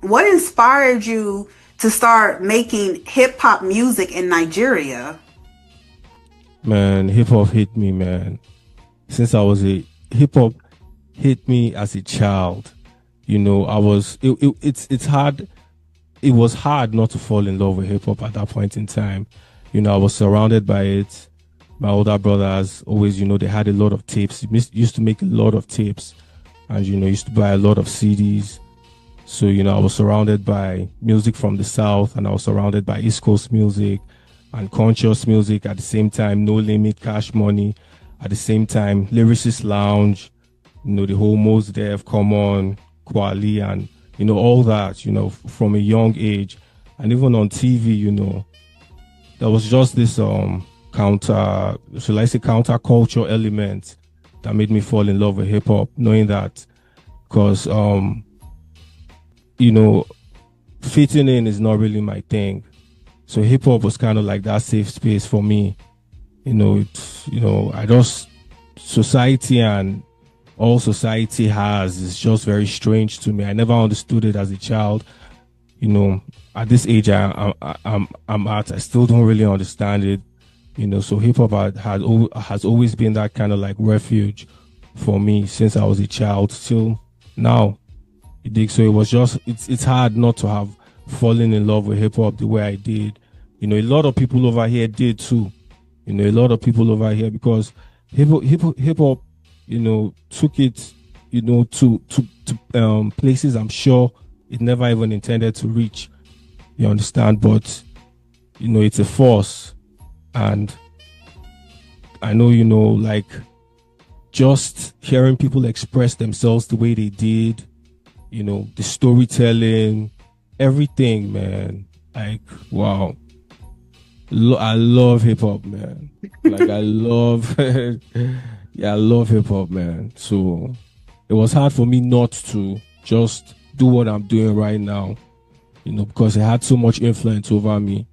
what inspired you to start making hip hop music in Nigeria? Man, hip hop hit me, man. Since I was a hip hop hit me as a child. I was it's hard. It was hard not to fall in love with hip hop at that point in time. I was surrounded by it. My older brothers always, they had a lot of tapes. Used to make a lot of tapes, and used to buy a lot of CDs. So I was surrounded by music from the South, and I was surrounded by East Coast music and conscious music at the same time. No Limit, Cash Money, at the same time. Lyricist Lounge, the whole Mos Def, Common, Kwali, and all that. From a young age, and even on TV, there was just this counter, shall I say, counterculture element that made me fall in love with hip hop, knowing that because you know fitting in is not really my thing. So hip hop was kind of like that safe space for me. I just society and all society has is just very strange to me. I never understood it as a child. You know, at this age I'm at, I still don't really understand it. So hip hop has always been that kind of like refuge for me since I was a child till now. You dig? So it's hard not to have fallen in love with hip hop the way I did. A lot of people over here did too. A lot of people over here because hip hop, took it, to places I'm sure it never even intended to reach. You understand? But it's a force, and I know, like just hearing people express themselves the way they did, the storytelling, everything, man. Like, wow. I love hip hop, man. Like, I love, yeah, I love hip hop, man. So it was hard for me not to just do what I'm doing right now, because it had so much influence over me.